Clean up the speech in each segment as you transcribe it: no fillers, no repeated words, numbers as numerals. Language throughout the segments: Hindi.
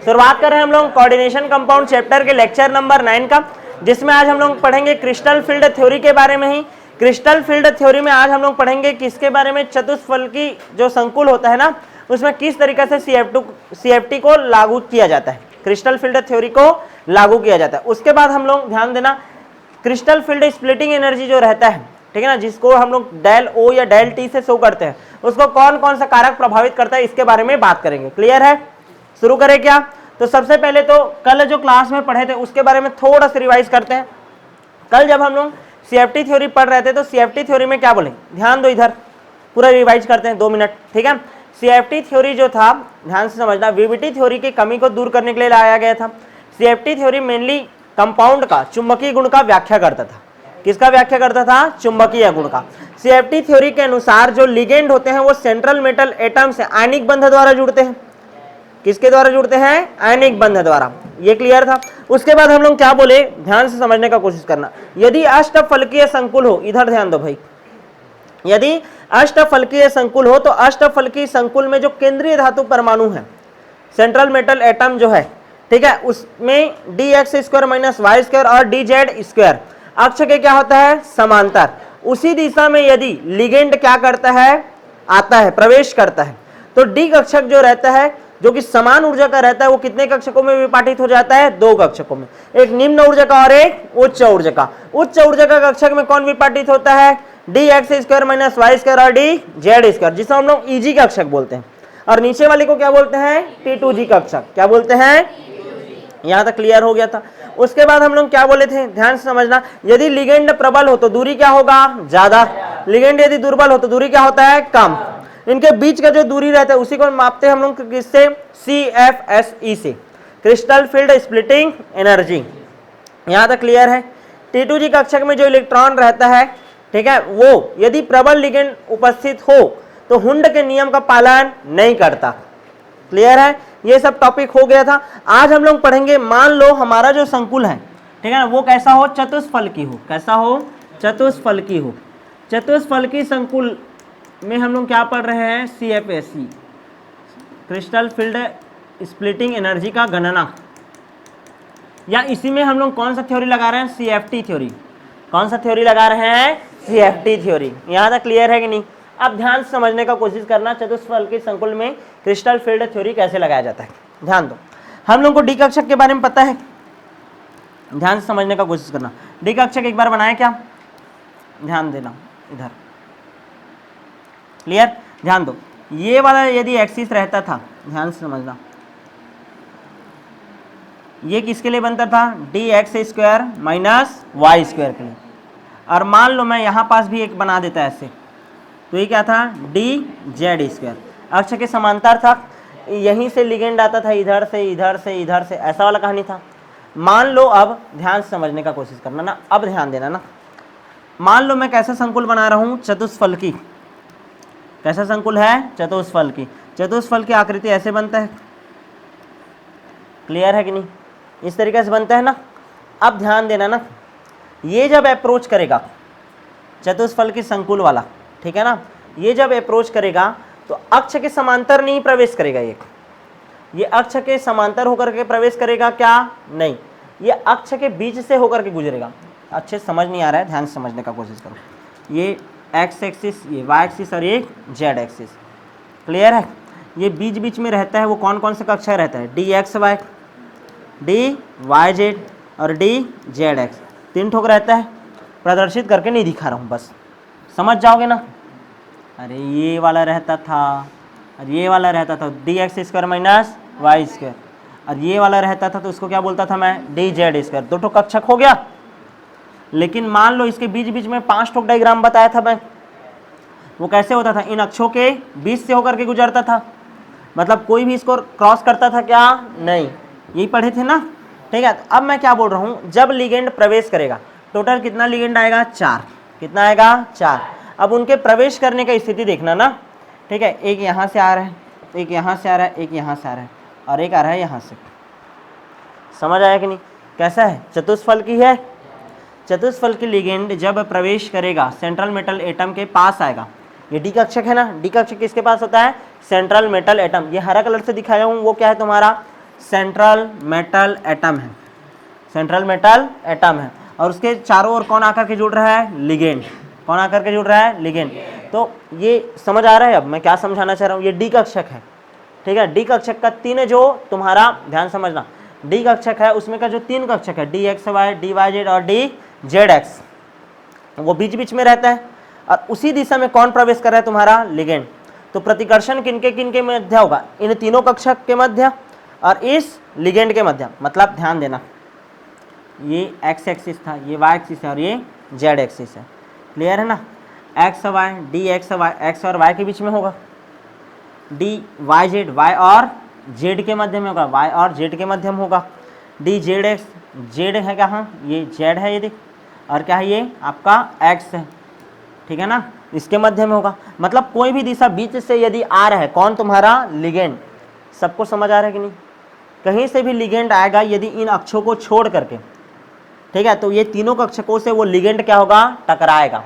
शुरुआत कर रहे हैं हम लोग कोऑर्डिनेशन कंपाउंड चैप्टर के लेक्चर नंबर 9 का, जिसमें आज हम लोग पढ़ेंगे क्रिस्टल फील्ड थ्योरी के बारे में ही। क्रिस्टल फील्ड थ्योरी में आज हम लोग पढ़ेंगे किसके बारे में, चतुष्फलकी जो संकुल होता है ना, उसमें किस तरीके से CFT को लागू किया जाता है, क्रिस्टल फील्ड थ्योरी को लागू किया जाता है। उसके बाद हम लोग ध्यान देना क्रिस्टल फील्ड स्प्लिटिंग एनर्जी जो रहता है, ठीक है ना, जिसको हम लोग डेल O या डेल T से शो करते हैं, उसको कौन कौन सा कारक प्रभावित करता है इसके बारे में बात करेंगे। क्लियर है? शुरू करें क्या? तो सबसे पहले तो कल जो क्लास में पढ़े थे उसके बारे में थोड़ा सा रिवाइज करते हैं। कल जब हम लोग CFT थ्योरी पढ़ रहे थे तो CFT थ्योरी में क्या बोले, ध्यान दो, इधर पूरा रिवाइज करते हैं 2 मिनट, ठीक है। CFT थ्योरी जो था, ध्यान से समझना, VBT थ्योरी की कमी को दूर करने के लिए लाया गया था। CFT थ्योरी मेनली कंपाउंड का चुंबकीय गुण का व्याख्या करता था। किसका व्याख्या करता था? चुंबकीय गुण का। CFT थ्योरी के अनुसार जो लिगेंड होते हैं वो सेंट्रल मेटल एटम से आयनिक बंध द्वारा जुड़ते हैं। किसके द्वारा जुड़ते हैं? आयनिक बंध द्वारा। ये क्लियर था। उसके बाद हम लोग क्या बोले, ध्यान से समझने का कोशिश करना। यदि अष्टफलकीय संकुल हो, इधर ध्यान दो भाई, यदि अष्टफलकीय संकुल हो तो अष्टफलकीय संकुल में जो केंद्रीय धातु परमाणु है, सेंट्रल मेटल एटम जो है, ठीक है, उसमें dx² - y² और dz² अक्ष के क्या होता है? समांतर। उसी दिशा में यदि लिगेंड क्या करता है? आता है, प्रवेश करता है, तो डी कक्षक जो रहता है, जो कि समान ऊर्जा का रहता है, वो कितने कक्षकों में विभाजित हो जाता है? 2 कक्षकों में, एक निम्न ऊर्जा का और एक उच्च ऊर्जा का। उच्च ऊर्जा का कक्षक में कौन विभाजित होता है? dx² - y² और dz², जिसे हम लोग EG कक्षक बोलते हैं। और नीचे वाले को क्या बोलते हैं? T2G कक्षक। क्या बोलते हैं? यहां तक क्लियर हो गया था। उसके बाद हम लोग क्या बोले थे, ध्यान से समझना, यदि लिगेंड प्रबल हो तो दूरी क्या होगा? ज्यादा। लिगेंड यदि दुर्बल हो तो दूरी क्या होता है? कम। इनके बीच का जो दूरी रहता है उसी को मापते हैं हम लोग किससे? CFSE से, क्रिस्टल फील्ड स्प्लिटिंग एनर्जी। यहां तक क्लियर है। T2G कक्षक में जो इलेक्ट्रॉन रहता है, ठीक है, वो यदि प्रबल लिगेंड उपस्थित हो तो हुंड के नियम का पालन नहीं करता। क्लियर है? ये सब टॉपिक हो गया था। आज हम लोग पढ़ेंगे, मान लो हमारा जो संकुल है, ठीक है ना, वो कैसा हो? चतुष्फलकी हो। कैसा हो? चतुष्फलकी हो। चतुष्फलकी संकुल में हम लोग क्या पढ़ रहे हैं? CFSE, crystal field splitting energy का गणना, या इसी में हम लोग कौन सा थ्योरी लगा रहे हैं? CFT theory. कौन सा थ्योरी लगा रहे हैं? CFT theory. यहां तक क्लियर है कि नहीं? अब ध्यान से समझने का कोशिश करना, चतुष्फलकी संकुल में क्रिस्टल फील्ड थ्योरी कैसे लगाया जाता है। ध्यान दो, हम लोग को डी कक्षक के बारे में पता है, ध्यान से समझने का कोशिश करना। डी कक्षक एक बार बनाया क्या? ध्यान देना इधर, क्लियर? ध्यान दो, ये वाला यदि एक्सिस रहता था, ध्यान से समझना, ये किसके लिए बनता था? dx² - y² के लिए। और मान लो मैं यहां पास भी एक बना देता ऐसे, तो ये क्या था? dz², अक्ष के समांतर था। यहीं से लिगेंड आता था, इधर से इधर से इधर से, ऐसा वाला कहानी था। मान लो, अब ध्यान से समझने का कोशिश करना ना, अब ध्यान देना ना। मान लो मैं कैसा संकुल बना रहा हूं? चतुष्फलकी। कैसा संकुल है? चतुष्फलकी। चतुष्फलकी आकृति ऐसे बनता है। क्लियर है कि नहीं? इस तरीके से बनता है ना। अब ध्यान देना ना, ये जब अप्रोच करेगा चतुष्फलकी संकुल वाला, ठीक है ना, ये जब अप्रोच करेगा तो अक्ष के समांतर नहीं प्रवेश करेगा। ये अक्ष के समांतर होकर के प्रवेश करेगा क्या? नहीं, ये अक्ष के बीच से होकर के गुजरेगा। अच्छे समझ नहीं आ रहा है, ध्यान से समझने का कोशिश करो। ये एक्स एक्सिस, ये वाई एक्सिस और ये जेड एक्सिस। क्लियर है? ये बीच बीच में रहता है, वो कौन कौन सा कक्षा रहता है? DXY, DYZ और DZX, 3 ठोक रहता है। प्रदर्शित करके नहीं दिखा रहा हूँ, बस समझ जाओगे ना। अरे ये वाला रहता था और ये वाला रहता था, dx² - y², और ये वाला रहता था तो उसको क्या बोलता था मैं? dz²। 2 ठोक कक्षक हो गया। लेकिन मान लो इसके बीच बीच में 5 ठोक डायग्राम बताया था मैं, वो कैसे होता था? इन अक्षों के बीच से होकर के गुजरता था, मतलब कोई भी इसको क्रॉस करता था क्या? नहीं। यही पढ़े थे ना, ठीक है। अब मैं क्या बोल रहा हूँ, जब लिगेंड प्रवेश करेगा, टोटल कितना लिगेंड आएगा? 4। कितना आएगा? 4। अब उनके प्रवेश करने का स्थिति देखना ना, ठीक है। एक यहाँ से आ रहा है, एक यहाँ से आ रहा है, एक यहाँ से आ रहा है, और एक आ रहा है यहाँ से। समझ आया कि नहीं? कैसा है? चतुष्फलकी है। चतुष्फलकी लिगेंड जब प्रवेश करेगा सेंट्रल मेटल एटम के पास आएगा। ये डी कक्षक है ना, डी कक्षक किसके पास होता है? Central metal atom. ये हरा कलर से दिखाया हूँ वो क्या है तुम्हारा? सेंट्रल मेटल एटम है, सेंट्रल मेटल एटम है, और उसके चारों ओर कौन आकर के जुड़ रहा है? लिगेंड। कौन आकर के जुड़ रहा है? लिगेंड। तो ये समझ आ रहा है अब मैं क्या समझाना चाह रहा हूँ? ये डी कक्षक है, ठीक है। डी कक्षक का तीन जो तुम्हारा ध्यान समझना, डी कक्षक है उसमें का जो तीन कक्षक है d x Y, D Y Z और डी जेड एक्स, वो बीच बीच में रहता है, और उसी दिशा में कौन प्रवेश कर रहा है? तुम्हारा लिगेंड। तो प्रतिकर्षण किनके किनके मध्य होगा? इन तीनों कक्षक के मध्य और इस लिगेंड के मध्य। मतलब ध्यान देना, ये एक्स एक्सिस था, ये वाई एक्सिस है और ये जेड एक्सिस है। क्लियर है ना? X Y, d x y, x और वाई के बीच में होगा, डी वाई जेड, वाई और जेड के मध्य में होगा, वाई और जेड के मध्य में होगा, डी जेड एक्स, जेड है कहाँ? ये जेड है ये देख, और क्या है? ये आपका एक्स है, ठीक है ना, इसके मध्य में होगा। मतलब कोई भी दिशा बीच से यदि आ रहा है, कौन? तुम्हारा लिगेंड। सबको समझ आ रहा है कि नहीं? कहीं से भी लिगेंड आएगा यदि इन अक्षों को छोड़ करके, ठीक है, तो ये तीनों कक्षकों से वो लिगेंड क्या होगा? टकराएगा,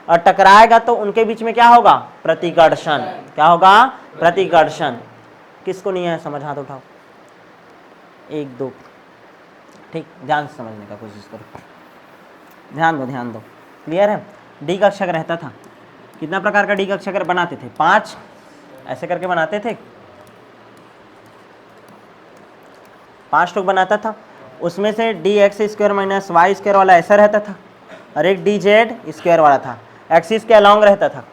और टकराएगा तो उनके बीच में क्या होगा? प्रतिकर्षण। क्या होगा? प्रतिकर्षण। किसको नहीं है समझ? हाथ उठाओ, एक दो, ठीक, ध्यान से समझने का कोशिश करो, ध्यान दो ध्यान दो। क्लियर है? डी कक्षक रहता था, कितना प्रकार का डी कक्षक बनाते थे? 5 ऐसे करके बनाते थे, 5 लोग बनाता था। उसमें से d x square minus Y square वाला ऐसा रहता था, और एक डी जेड स्क्वायर वाला था, एक्सिस के अलॉन्ग रहता था,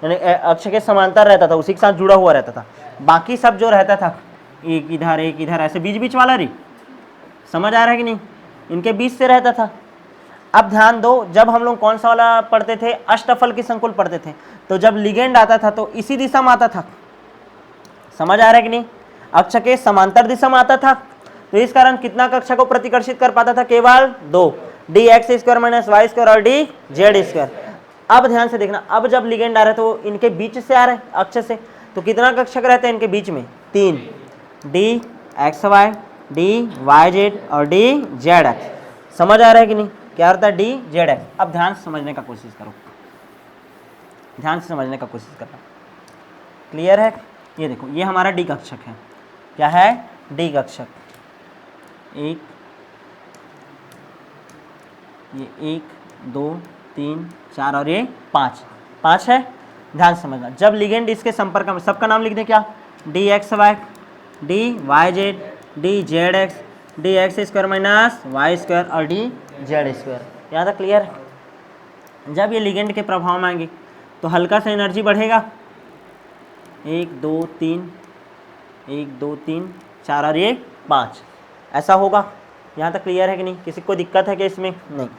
यानी अक्ष के समांतर रहता था, उसी के साथ जुड़ा हुआ रहता था। बाकी सब जो रहता था, एक इधर ऐसे बीच बीच वाला, रही समझ आ रहा है कि नहीं? इनके बीच से रहता था। अब ध्यान दो, जब हम लोग कौन सा वाला पढ़ते थे? अष्टफल की संकुल पढ़ते थे, तो जब लिगेंड आता था तो इसी दिशा में आता था। समझ आ रहा है कि नहीं? अक्ष के समांतर दिशा में आता था, तो इस कारण कितना कक्षा को प्रतिकर्षित कर पाता था? केवल 2, d x square minus Y square और डी जेड स्क्वायर। अब ध्यान से देखना, अब जब लिगेंड आ रहा है तो इनके बीच से आ रहा है अक्ष से, तो कितना कक्षक रहते हैं इनके बीच में? 3, d x Y, D Y Z और डी जेड एक्स। समझ आ रहा है कि नहीं? क्या होता है? D Z x. अब ध्यान से समझने का कोशिश करो, ध्यान से समझने का कोशिश करना। क्लियर है? ये देखो, ये हमारा डी कक्षक है। क्या है? डी कक्षक। ये 1 2 3 4 और ये 5 है। ध्यान से समझना, जब लिगेंड इसके संपर्क में, सबका नाम लिख दें क्या? D x Y, D Y z, d Z x, d x square minus Y square और डी जेड स्क्वायर। यहाँ तक क्लियर है? जब ये लिगेंड के प्रभाव में आएंगे तो हल्का सा एनर्जी बढ़ेगा, 1 2 3, 1 2 3 4 और ये 5, ऐसा होगा। यहाँ तक क्लियर है कि नहीं? किसी को दिक्कत है कि इसमें? नहीं।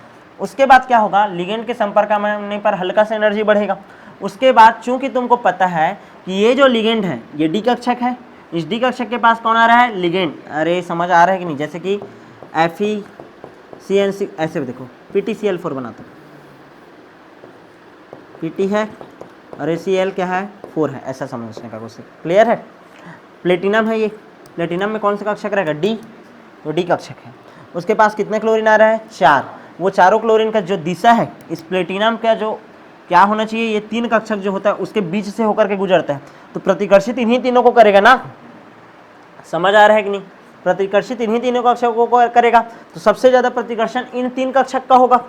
उसके बाद क्या होगा? लिगेंड के संपर्क में आने पर हल्का सा एनर्जी बढ़ेगा। उसके बाद चूंकि तुमको पता है कि ये जो लिगेंड है ये डी कक्षक है, इस डी कक्षक के पास कौन आ रहा है? लिगेंड। अरे समझ आ रहा है कि नहीं? जैसे कि FeCN6, ऐसे देखो, PtCl4 बनाता, Pt है और Cl क्या है? 4 है, ऐसा समझने का कोशिश। क्लियर है? प्लेटिनम है, ये प्लेटिनम में कौन सा कक्षक रहेगा? डी, तो डी कक्षक है। उसके पास कितने क्लोरीन आ रहा है? 4। वो चारों क्लोरीन का जो दिशा है इस प्लेटिनम का जो क्या होना चाहिए? ये 3 कक्षक जो होता है उसके बीच से होकर के गुजरता है, तो प्रतिकर्षित इन्हीं तीनों को करेगा ना। समझ आ रहा है कि नहीं? प्रतिकर्षित इन्हीं तीनों कक्षकों को करेगा, तो सबसे ज्यादा प्रतिकर्षण इन 3 कक्षक का होगा।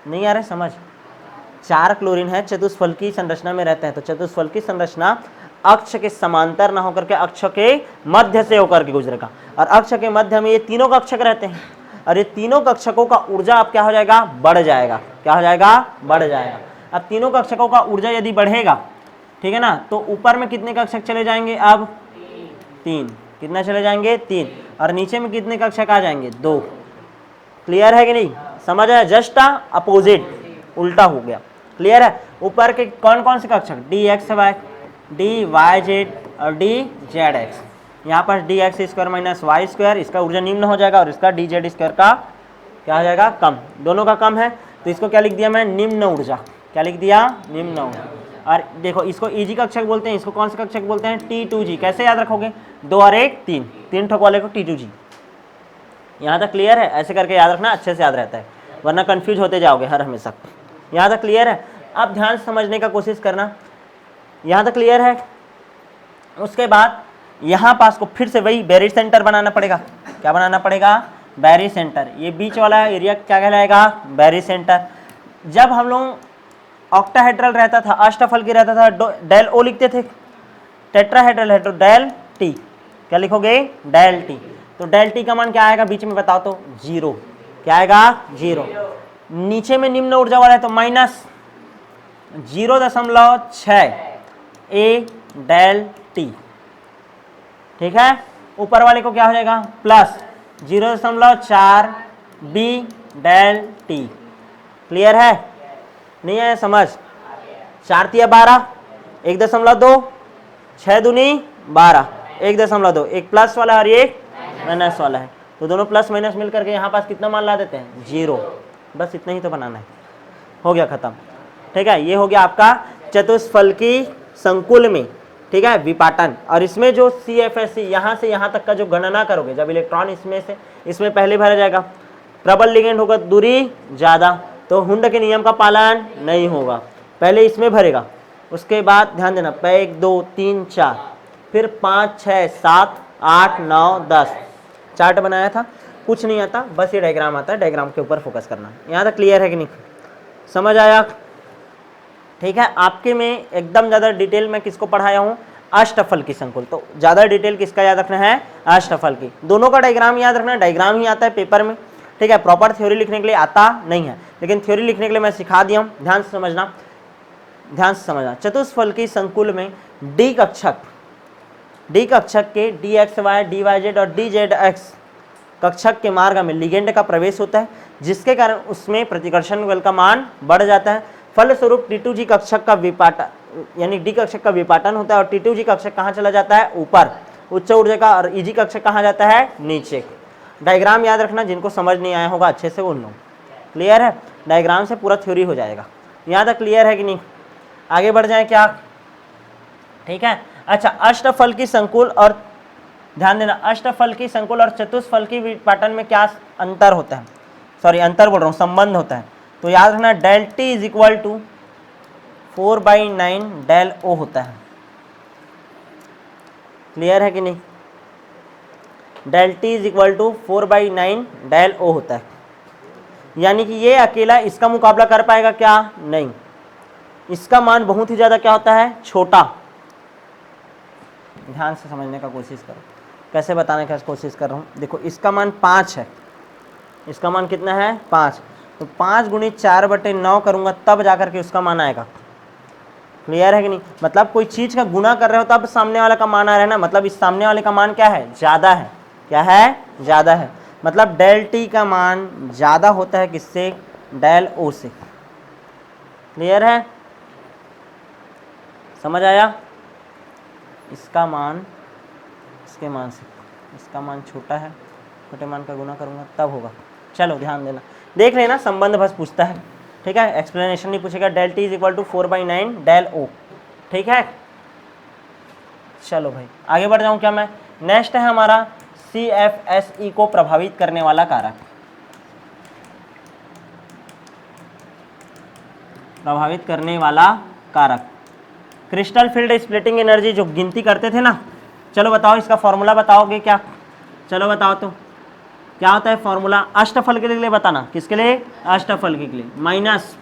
नहीं आ रहा है समझ? 4 क्लोरीन है, चतुष्फलकी संरचना में रहता है, तो चतुष्फलकी संरचना अक्ष के समांतर ना होकर के अक्ष के मध्य से होकर के गुजरेगा, और अक्ष के मध्य में ये तीनों कक्षक रहते हैं, और ये तीनों कक्षकों का ऊर्जा अब क्या हो जाएगा? बढ़ जाएगा। क्या हो जाएगा? बढ़ जाएगा। अब तीनों कक्षकों का ऊर्जा यदि बढ़ेगा, ठीक है ना, तो ऊपर में कितने कक्षक चले जाएंगे? अब 3। कितना चले जाएंगे? 3। और नीचे में कितने कक्षक आ जाएंगे? 2। क्लियर है कि नहीं? समझ आया? जस्ट अपोजिट, उल्टा हो गया। क्लियर है? ऊपर के कौन कौन से कक्षक? D x Y, D Y Z और डी जेड एक्स। यहाँ पर D x square minus Y square, इसका ऊर्जा निम्न हो जाएगा, और इसका डी जेड स्क्वायर का क्या हो जाएगा? कम। दोनों का कम है, तो इसको क्या लिख दिया मैं? निम्न ऊर्जा। क्या लिख दिया? निम्न ऊर्जा। और देखो, इसको ईजी कक्षक बोलते हैं, इसको कौन सा कक्षक बोलते हैं? T2G। कैसे याद रखोगे? 2 और 1 3, 3 ठोक वाले को T2G। यहाँ तक क्लियर है? ऐसे करके याद रखना, अच्छे से याद रहता है, वरना कंफ्यूज होते जाओगे हर हमेशा। यहाँ तक क्लियर है? अब ध्यान से समझने का कोशिश करना। यहाँ तक क्लियर है? उसके बाद यहाँ पास को फिर से वही बैरी सेंटर बनाना पड़ेगा। क्या बनाना पड़ेगा? बैरी सेंटर। ये बीच वाला एरिया क्या कहलाएगा? बैरी सेंटर। जब हम लोग ऑक्टाहेड्रल रहता था, अष्टफलकी रहता था, डेल ओ लिखते थे। टेट्राहेड्रल है तो डेल टी। क्या लिखोगे? Del t. तो डेल टी का मान क्या आएगा बीच में बताओ तो? 0। क्या आएगा? 0। नीचे में निम्न ऊर्जा वाला है तो माइनस 0.6 ए डेल टी। ठीक है। ऊपर वाले को क्या हो जाएगा? Plus 0.4 B del t. Clear है? नहीं है समझ? 4 तिया 12, 1.2, 6 दूनी 12, 1.2, एक प्लस वाला और एक माइनस वाला है, तो दोनों प्लस माइनस मिल करके यहाँ पास कितना मान ला देते हैं? 0। बस इतना ही तो बनाना है, हो गया खत्म। ठीक है, ये हो गया आपका चतुष्फलकी संकुल में, ठीक है, विपाटन। और इसमें जो CFSE यहाँ से यहाँ तक का जो गणना करोगे, जब इलेक्ट्रॉन इसमें से इसमें पहले भरा जाएगा, प्रबल लिगेंड होगा, दूरी ज़्यादा, तो हुंड के नियम का पालन नहीं होगा। पहले इसमें भरेगा, उसके बाद ध्यान देना 1 2 3 4, फिर 5 6 7 8 9 10 चार्ट बनाया था। कुछ नहीं आता, बस ये डायग्राम आता है, डायग्राम के ऊपर फोकस करना। यहाँ तक क्लियर है कि नहीं? समझ आया? ठीक है। आपके में एकदम ज़्यादा डिटेल में किसको पढ़ाया हूँ? अष्टफलकी संकुल। तो ज़्यादा डिटेल किसका याद रखना है? अष्टफलकी। दोनों का डायग्राम याद रखना है, डायग्राम ही आता है पेपर में। ठीक है, प्रॉपर थ्योरी लिखने के लिए आता नहीं है, लेकिन थ्योरी लिखने के लिए मैं सिखा दिया हूँ। ध्यान से समझना, ध्यान से समझना। चतुष्फलकी संकुल में डी कक्षक के dxy, dyz और dzx कक्षक के मार्ग में लिगेंड का प्रवेश होता है, जिसके कारण उसमें प्रतिकर्षण बल का मान बढ़ जाता है। फलस्वरूप T2G कक्षक का विपाटन, यानी डी कक्षक का विपाटन होता है, और T2G कक्षक कहाँ चला जाता है? ऊपर, उच्च ऊर्जा का, और EG कक्षक कहाँ जाता है? नीचे। डायग्राम याद रखना, जिनको समझ नहीं आया होगा अच्छे से उन लोग। क्लियर है? डायग्राम से पूरा थ्योरी हो जाएगा। यहाँ तक क्लियर है कि नहीं? आगे बढ़ जाए क्या? ठीक है। अच्छा, अष्टफलकी संकुल और ध्यान देना, अष्टफलकी संकुल और चतुष्फलकी विपाटन में क्या अंतर होता है? सॉरी, अंतर बोल रहा हूँ, संबंध होता है। तो याद रखना, del t is equal to 4/9 del o होता है। क्लियर है कि नहीं? Del t is equal to 4/9 del o होता है। यानी कि ये अकेला इसका मुकाबला कर पाएगा क्या? नहीं। इसका मान बहुत ही ज़्यादा क्या होता है? छोटा। ध्यान से समझने का कोशिश करो, कैसे बताने का कोशिश कर रहा हूँ। देखो, इसका मान 5 है, इसका मान कितना है? 5। तो 5 × 4/9 करूँगा तब जाकर के उसका मान आएगा। क्लियर है कि नहीं? मतलब कोई चीज़ का गुणा कर रहे हो तब सामने वाला का मान आ रहा है ना, मतलब इस सामने वाले का मान क्या है? ज़्यादा है। क्या है? ज़्यादा है। मतलब डेल टी का मान ज़्यादा होता है किससे? डेल ओ से। क्लियर है? समझ आया? इसका मान इसके मान से, इसका मान छोटा है, छोटे मान का गुना करूँगा तब होगा। चलो ध्यान देना, देख लेना, संबंध बस पूछता है। ठीक है, एक्सप्लेनेशन नहीं पूछेगा। Del t is equal to 4/9 del o. ठीक है, चलो भाई आगे बढ़ जाऊँ क्या मैं? नेक्स्ट है हमारा CFSE को प्रभावित करने वाला कारक। प्रभावित करने वाला कारक, क्रिस्टल फील्ड स्प्लिटिंग एनर्जी जो गिनती करते थे ना, चलो बताओ इसका फॉर्मूला बताओगे क्या? चलो बताओ तो क्या होता है फॉर्मूला? अष्टफलकी के लिए बताना। किसके लिए? अष्टफलकी के लिए। माइनस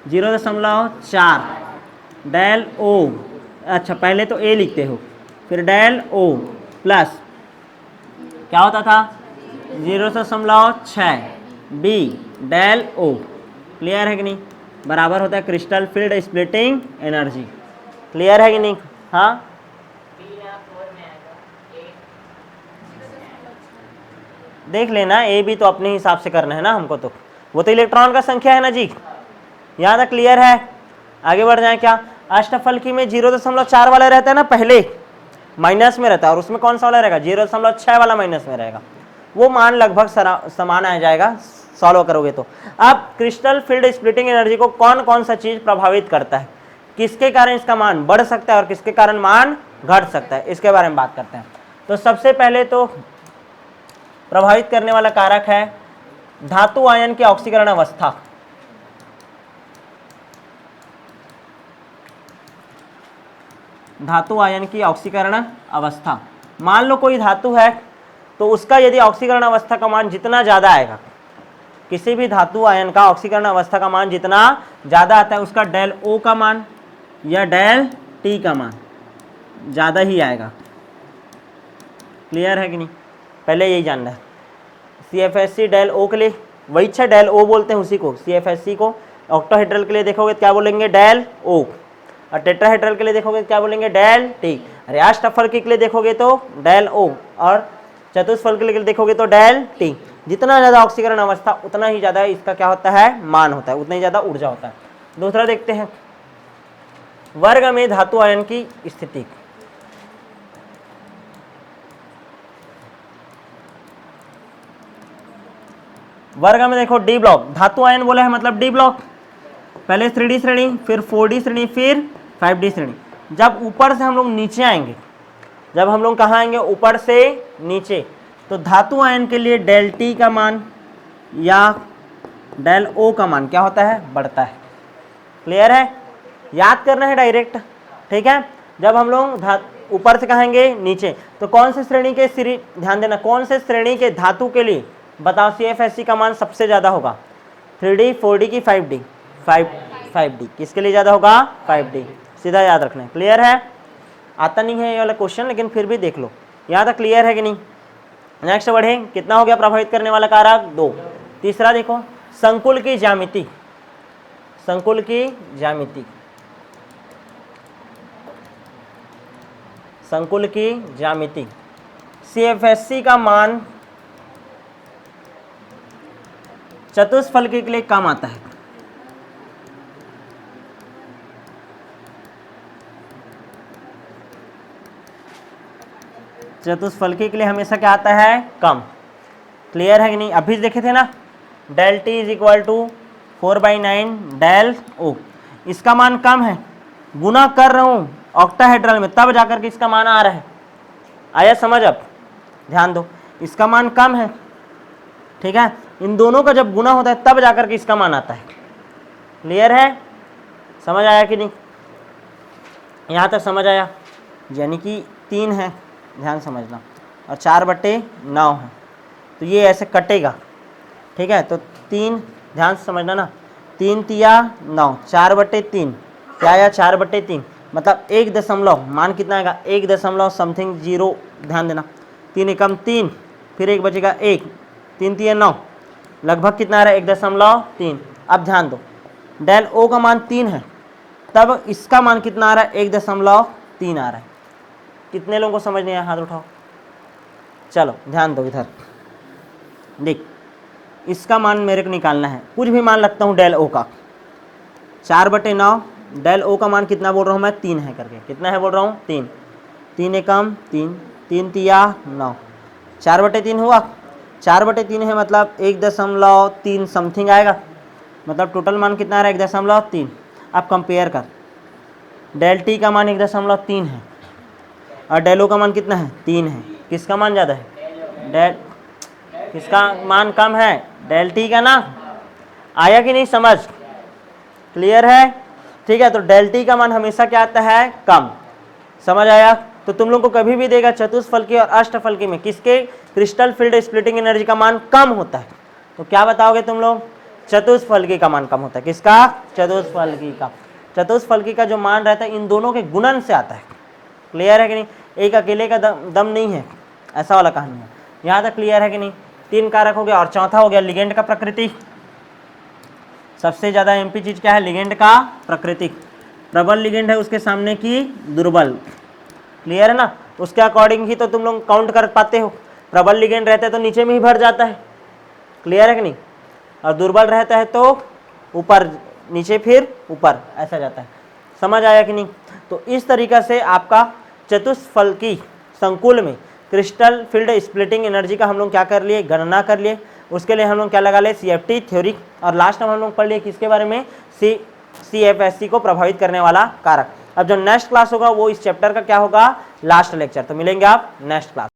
0.4 डेल ओ, अच्छा पहले तो ए लिखते हो, फिर डेल ओ प्लस क्या होता था? 0.6 बी डेल ओ। क्लियर है कि नहीं? बराबर होता है crystal field splitting energy. Clear है कि नहीं? हाँ, देख लेना, ए भी तो अपने हिसाब से करना है ना हमको, तो वो तो इलेक्ट्रॉन का संख्या है ना जी। यहाँ तक क्लियर है? आगे बढ़ जाए क्या? अष्टफलकी में 0.4 वाला रहता है ना, पहले माइनस में रहता है, और उसमें कौन सा वाला रहेगा? 0.6 वाला माइनस में रहेगा। वो मान लगभग समान आ जाएगा सॉल्व करोगे तो। अब क्रिस्टल फील्ड स्प्लिटिंग एनर्जी को कौन कौन सा चीज प्रभावित करता है, किसके कारण इसका मान बढ़ सकता है और किसके कारण मान घट सकता है, इसके बारे में बात करते हैं। तो सबसे पहले तो प्रभावित करने वाला कारक है धातु आयन की ऑक्सीकरण अवस्था। धातु आयन की ऑक्सीकरण अवस्था। मान लो कोई धातु है तो उसका यदि ऑक्सीकरण अवस्था का मान जितना ज़्यादा आएगा, किसी भी धातु आयन का ऑक्सीकरण अवस्था का मान जितना ज़्यादा आता है उसका डेल ओ का मान या डेल टी का मान ज़्यादा ही आएगा। क्लियर है कि नहीं? पहले यही जानना है। CFSC डेल ओ के लिए वही अच्छा डेल ओ बोलते हैं उसी को, CFSC को। ऑक्टोहेड्रल के लिए देखोगे तो क्या बोलेंगे? Del o. और टेट्राहेड्रल के लिए देखोगे तो क्या बोलेंगे? Del t. अरे अष्टफलकी के लिए देखोगे तो डेल ओ, और चतुष्फलकी के लिए देखोगे तो डेल टी। जितना ज़्यादा ऑक्सीकरण अवस्था उतना ही ज़्यादा इसका क्या होता है? मान होता है, उतना ही ज़्यादा ऊर्जा होता है। दूसरा देखते हैं, वर्ग में धातु आयन की स्थिति। वर्ग में देखो डी ब्लॉक, धातु आयन बोला है मतलब डी ब्लॉक। पहले 3D श्रेणी, फिर 4D श्रेणी, फिर 5D श्रेणी। जब ऊपर से हम लोग नीचे आएंगे, जब हम लोग कहाँ आएंगे? ऊपर से नीचे, तो धातु आयन के लिए डेल टी का मान या डेल ओ का मान क्या होता है? बढ़ता है। क्लियर है? याद करना है डायरेक्ट, ठीक है। जब हम लोग ऊपर से कहेंगे नीचे, तो कौन से श्रेणी के ध्यान देना, कौन से श्रेणी के धातु के लिए बताओ CFSC का मान सबसे ज़्यादा होगा? 3D, 4D की 5D? 5D। किसके लिए ज़्यादा होगा? 5D। सीधा याद रखना है। क्लियर है? आता नहीं है ये वाला क्वेश्चन, लेकिन फिर भी देख लो। यहाँ तक क्लियर है कि नहीं? नेक्स्ट बढ़े, कितना हो गया प्रभावित करने वाला कारक? 2। तीसरा देखो, संकुल की ज्यामिति। संकुल की ज्यामिति, संकुल की ज्यामिति। CFSC का मान चतुष्फलकी के लिए कम आता है। चतुष्फलकी के लिए हमेशा क्या आता है? कम। क्लियर है कि नहीं? अभी देखे थे ना, del t is equal to 4/9 del o. इसका मान कम है, गुना कर रहा हूँ ऑक्टाहेड्रल में, तब जाकर के इसका मान आ रहा है। आया समझ? अब ध्यान दो, इसका मान कम है, ठीक है। इन दोनों का जब गुना होता है तब जाकर के इसका मान आता है। क्लियर है? समझ आया कि नहीं? यहाँ तक समझ आया? यानी कि 3 है, ध्यान समझना, और 4/9 है, तो ये ऐसे कटेगा, ठीक है। तो 3, ध्यान से समझना ना, 3 तिया 9, 4/3 क्या आया? 4/3, मतलब 1 दशमलव, मान कितना आएगा? 1 दशमलव समथिंग 0। ध्यान देना, 3 एकम 3, फिर 1 बचेगा 1, 3 तिया 9, लगभग कितना आ रहा है? 1.3। अब ध्यान दो, डेल ओ का मान 3 है, तब इसका मान कितना आ रहा है? 1.3 आ रहा है। कितने लोगों को समझ नहीं आया? हाथ उठाओ। चलो ध्यान दो, इधर देख, इसका मान मेरे को निकालना है। कुछ भी मान लगता हूँ डेल ओ का, 4/9, डेल ओ का मान कितना बोल रहा हूँ मैं? 3 है करके। कितना है बोल रहा हूँ? 3। 3 एकम 3, 3 तिया 9, 4/3 हुआ। 4/3 है मतलब 1.3 समथिंग आएगा, मतलब टोटल मान कितना आ रहा है? 1.3। अब कंपेयर कर, डेल टी का मान 1.3 है और डेल ओ का मान कितना है? 3 है। किसका मान ज़्यादा है? डेल, किसका मान कम है? डेल टी का ना। आया कि नहीं समझ? क्लियर है? ठीक है, तो डेल टी का मान हमेशा क्या आता है? कम। समझ आया? तो तुम लोग को कभी भी देगा चतुष्फलकी और अष्टफलकी में किसके क्रिस्टल फील्ड स्प्लिटिंग एनर्जी का मान कम होता है, तो क्या बताओगे तुम लोग? चतुष्फलकी का मान कम होता है। किसका? चतुष्फलकी का। चतुष्फलकी का जो मान रहता है इन दोनों के गुणन से आता है। क्लियर है कि नहीं? एक अकेले का दम नहीं है, ऐसा वाला कहानी है। यहाँ तक क्लियर है कि नहीं? 3 कारक हो गया, और चौथा हो गया लिगेंड का प्रकृति। सबसे ज़्यादा एमपी चीज़ क्या है? लिगेंड का प्रकृति। प्रबल लिगेंड है उसके सामने की दुर्बल। क्लियर है ना? उसके अकॉर्डिंग ही तो तुम लोग काउंट कर पाते हो। प्रबल लिगेंड रहता है तो नीचे में ही भर जाता है। क्लियर है कि नहीं? और दुर्बल रहता है तो ऊपर, नीचे फिर ऊपर, ऐसा जाता है। समझ आया कि नहीं? तो इस तरीक़ा से आपका चतुष्फलकी संकुल में क्रिस्टल फील्ड स्प्लिटिंग एनर्जी का हम लोग क्या कर लिए? गणना कर लिए। उसके लिए हम लोग क्या लगा ले? CFT theory. और लास्ट में हम लोग पढ़ लिए किसके बारे में? CFSC को प्रभावित करने वाला कारक। अब जो नेक्स्ट क्लास होगा वो इस चैप्टर का क्या होगा? Last lecture. तो मिलेंगे आप नेक्स्ट क्लास।